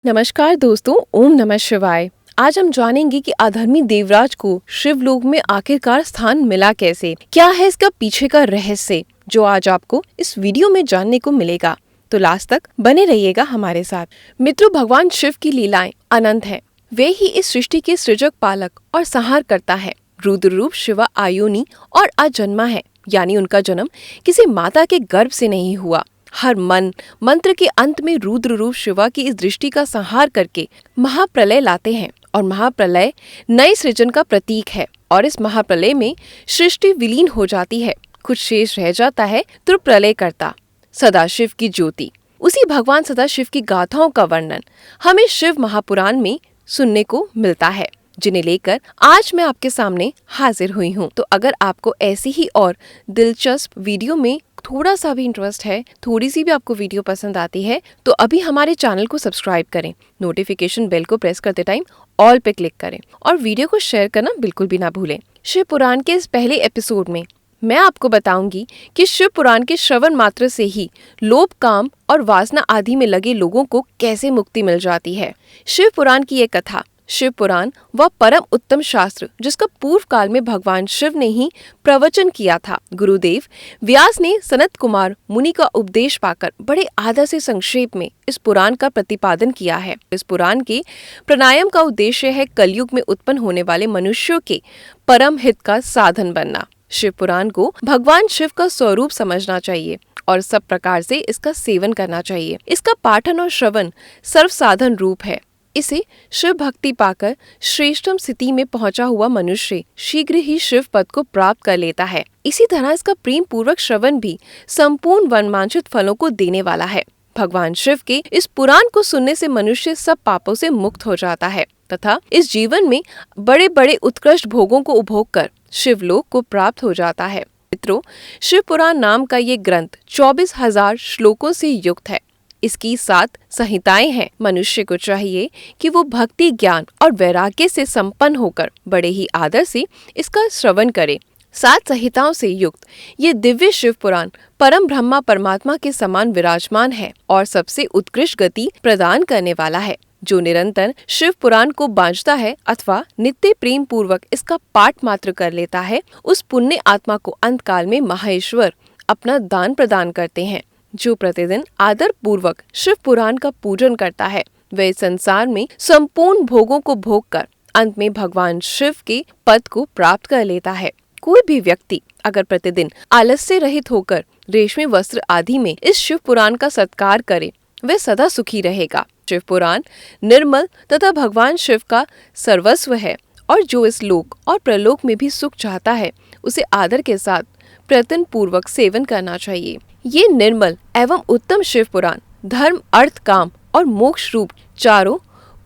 नमस्कार दोस्तों, ओम नमः शिवाय। आज हम जानेंगे कि अधर्मी देवराज को शिवलोक में आखिरकार स्थान मिला कैसे। क्या है इसका पीछे का रहस्य, जो आज आपको इस वीडियो में जानने को मिलेगा। तो लास्ट तक बने रहिएगा हमारे साथ। मित्रों, भगवान शिव की लीलाएं अनंत हैं। वे ही इस सृष्टि के सृजक, पालक और संहार करता है। रुद्र रूप शिवा आयोनि और अजन्मा है, यानी उनका जन्म किसी माता के गर्भ से नहीं हुआ। हर मंत्र के अंत में रुद्र रूप शिवा की इस दृष्टि का संहार करके महाप्रलय लाते हैं, और महाप्रलय नए सृजन का प्रतीक है। और इस महाप्रलय में सृष्टि विलीन हो जाती है, कुछ शेष रह जाता है तो प्रलय करता सदाशिव की ज्योति। उसी भगवान सदाशिव की गाथाओं का वर्णन हमें शिव महापुराण में सुनने को मिलता है, जिन्हें लेकर आज मैं आपके सामने हाजिर हुई हूँ। तो अगर आपको ऐसी ही और दिलचस्प वीडियो में थोड़ा सा भी इंटरेस्ट है, थोड़ी सी भी आपको वीडियो पसंद आती है, तो अभी हमारे चैनल को सब्सक्राइब करें, नोटिफिकेशन बेल को प्रेस करते टाइम ऑल पे क्लिक करें और वीडियो को शेयर करना बिल्कुल भी ना भूलें। शिव पुराण के इस पहले एपिसोड में मैं आपको बताऊंगी कि शिव पुराण के श्रवण मात्र से ही लोभ, काम और वासना आदि में लगे लोगों को कैसे मुक्ति मिल जाती है। शिव पुराण की ये कथा, शिव पुराण वह परम उत्तम शास्त्र जिसका पूर्व काल में भगवान शिव ने ही प्रवचन किया था। गुरुदेव व्यास ने सनत कुमार मुनि का उपदेश पाकर बड़े आदर से संक्षेप में इस पुराण का प्रतिपादन किया है। इस पुराण के प्राणायाम का उद्देश्य है कलयुग में उत्पन्न होने वाले मनुष्यों के परम हित का साधन बनना। शिव पुराण को भगवान शिव का स्वरूप समझना चाहिए और सब प्रकार से इसका सेवन करना चाहिए। इसका पाठन और श्रवण सर्व साधन रूप है। इसे शिव भक्ति पाकर श्रेष्ठतम स्थिति में पहुंचा हुआ मनुष्य शीघ्र ही शिव पद को प्राप्त कर लेता है। इसी तरह इसका प्रेम पूर्वक श्रवण भी संपूर्ण वनवांछित फलों को देने वाला है। भगवान शिव के इस पुराण को सुनने से मनुष्य सब पापों से मुक्त हो जाता है तथा इस जीवन में बड़े बड़े उत्कृष्ट भोगों को उपभोग कर शिवलोक को प्राप्त हो जाता है। मित्रों, शिव पुराण नाम का ये ग्रंथ 24,000 श्लोकों से युक्त है। इसकी 7 संहिताएं हैं। मनुष्य को चाहिए कि वो भक्ति, ज्ञान और वैराग्य से संपन्न होकर बड़े ही आदर से इसका श्रवण करे। 7 संहिताओं से युक्त ये दिव्य शिव पुराण परम ब्रह्मा परमात्मा के समान विराजमान है और सबसे उत्कृष्ट गति प्रदान करने वाला है। जो निरंतर शिव पुराण को बांझता है अथवा नित्य प्रेम पूर्वक इसका पाठ मात्र कर लेता है, उस पुण्य आत्मा को अंत काल में महाईश्वर अपना दान प्रदान करते हैं। जो प्रतिदिन आदर पूर्वक शिव पुराण का पूजन करता है, वह संसार में संपूर्ण भोगों को भोग कर अंत में भगवान शिव के पद को प्राप्त कर लेता है। कोई भी व्यक्ति अगर प्रतिदिन आलस्य रहित होकर रेशमी वस्त्र आदि में इस शिव पुराण का सत्कार करे, वह सदा सुखी रहेगा। शिव पुराण निर्मल तथा भगवान शिव का सर्वस्व है और जो इस लोक और प्रलोक में भी सुख चाहता है, उसे आदर के साथ प्रयत्न पूर्वक सेवन करना चाहिए। ये निर्मल एवं उत्तम शिव पुराण धर्म, अर्थ, काम और मोक्ष रूप चारों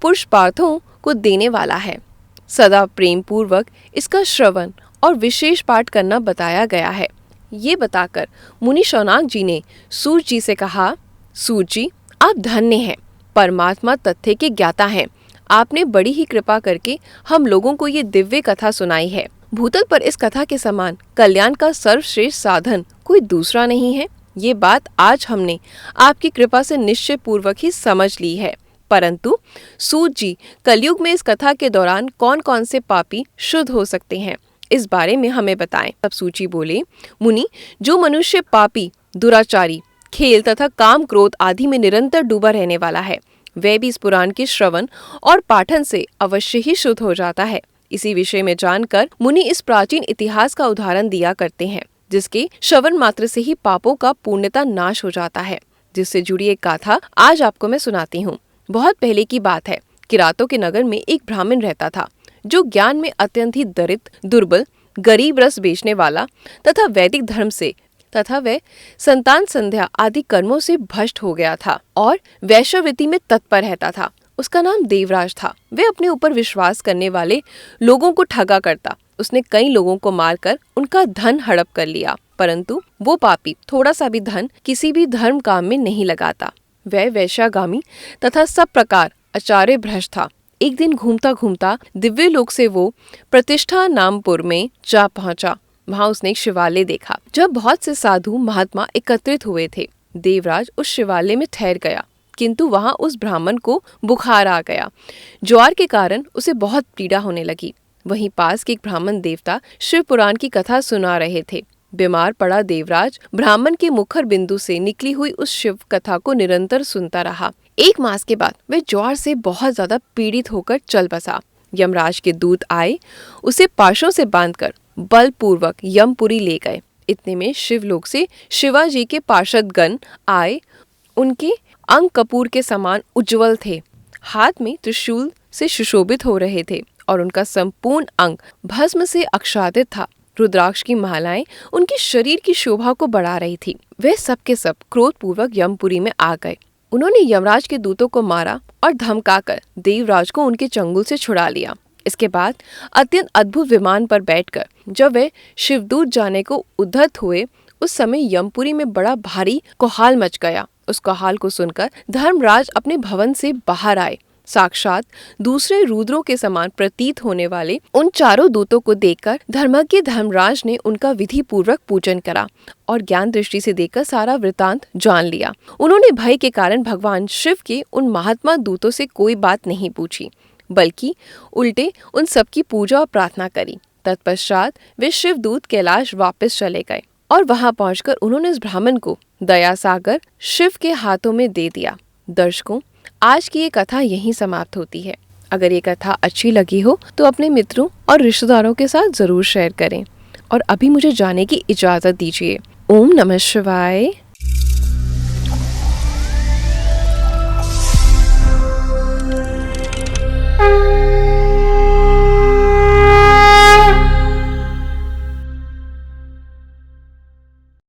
पुरुषार्थों को देने वाला है। सदा प्रेम पूर्वक इसका श्रवण और विशेष पाठ करना बताया गया है। ये बताकर मुनि शौनक जी ने सूर्य जी से कहा, सूर्य जी, आप धन्य हैं, परमात्मा तथ्य के ज्ञाता हैं। आपने बड़ी ही कृपा करके हम लोगों को ये दिव्य कथा सुनाई है। भूतल पर इस कथा के समान कल्याण का सर्वश्रेष्ठ साधन कोई दूसरा नहीं है। ये बात आज हमने आपकी कृपा से निश्चय पूर्वक ही समझ ली है। परंतु सूत जी, कलयुग में इस कथा के दौरान कौन कौन से पापी शुद्ध हो सकते हैं, इस बारे में हमें बताएं। तब सूची बोले, मुनि, जो मनुष्य पापी, दुराचारी, खेल तथा काम, क्रोध आदि में निरंतर डूबा रहने वाला है, वह भी इस पुराण के श्रवण और पाठन से अवश्य ही शुद्ध हो जाता है। इसी विषय में जानकर मुनि इस प्राचीन इतिहास का उदाहरण दिया करते हैं, जिसके श्रवण मात्र से ही पापों का पूर्णतः नाश हो जाता है। जिससे जुड़ी एक गाथा आज आपको मैं सुनाती हूँ। बहुत पहले की बात है। किरातों के नगर में एक ब्राह्मण रहता था, जो ज्ञान में अत्यंत ही दरिद्र, दुर्बल, गरीब, रस बेचने वाला तथा वैदिक धर्म से तथा वह संतान संध्या आदि कर्मों से भ्रष्ट हो गया था और वैश्यवृत्ति में तत्पर रहता था। उसका नाम देवराज था। वह अपने ऊपर विश्वास करने वाले लोगों को ठगा करता। उसने कई लोगों को मारकर उनका धन हड़प कर लिया, परंतु वो पापी थोड़ा सा भी धन किसी भी धर्म काम में नहीं लगाता। वह वैश्यागामी तथा सब प्रकार आचार्य भ्रष्ट था। एक दिन घूमता घूमता दिव्य लोक से वो प्रतिष्ठा नामपुर में जा पहुंचा। वहां उसने एक शिवालय देखा। जब बहुत से साधु महात्मा एकत्रित हुए थे, देवराज उस शिवालय में ठहर गया। किंतु वहां उस ब्राह्मण को बुखार आ गया। ज्वर के कारण उसे बहुत पीड़ा होने लगी। वहीं पास के एक ब्राह्मण देवता शिव पुराण की कथा सुना रहे थे। बीमार पड़ा देवराज ब्राह्मण के मुखर बिंदु से निकली हुई उस शिव कथा को निरंतर सुनता रहा। 1 मास के बाद वह ज्वर से बहुत ज्यादा पीड़ित होकर चल बसा। यमराज के दूत आए, उसे पाशों से बांधकर बलपूर्वक यमपुरी ले गए। इतने में शिवलोक से शिवाजी के पार्षद गण आए। उनके अंग कपूर के समान उज्जवल थे, हाथ में त्रिशूल से सुशोभित हो रहे थे और उनका संपूर्ण अंग भस्म से आच्छादित था। रुद्राक्ष की मालाएं उनके शरीर की शोभा को बढ़ा रही थी। वे सब के सब क्रोधपूर्वक यमपुरी में आ गए। उन्होंने यमराज के दूतों को मारा और धमकाकर देवराज को उनके चंगुल से छुड़ा लिया। इसके बाद अत्यंत अद्भुत विमान पर बैठकर जब वे शिवदूत जाने को उद्धत हुए, उस समय यमपुरी में बड़ा भारी कोहाल मच गया। उस कोहाल को सुनकर धर्मराज अपने भवन से बाहर आए। साक्षात दूसरे रुद्रों के समान प्रतीत होने वाले उन चारों दूतों को देखकर धर्मज्ञ धर्मराज ने उनका विधि पूर्वक पूजन करा और ज्ञान दृष्टि से देखकर सारा वृतांत जान लिया। उन्होंने भय के कारण भगवान शिव के उन महात्मा दूतों से कोई बात नहीं पूछी, बल्कि उल्टे उन सबकी पूजा और प्रार्थना करी। तत्पश्चात वे शिवदूत कैलाश वापस चले गए और वहां पहुंचकर उन्होंने इस ब्राह्मण को दया सागर शिव के हाथों में दे दिया। दर्शकों, आज की ये कथा यहीं समाप्त होती है। अगर ये कथा अच्छी लगी हो तो अपने मित्रों और रिश्तेदारों के साथ जरूर शेयर करें और अभी मुझे जाने की इजाजत दीजिए। ओम नमः शिवाय।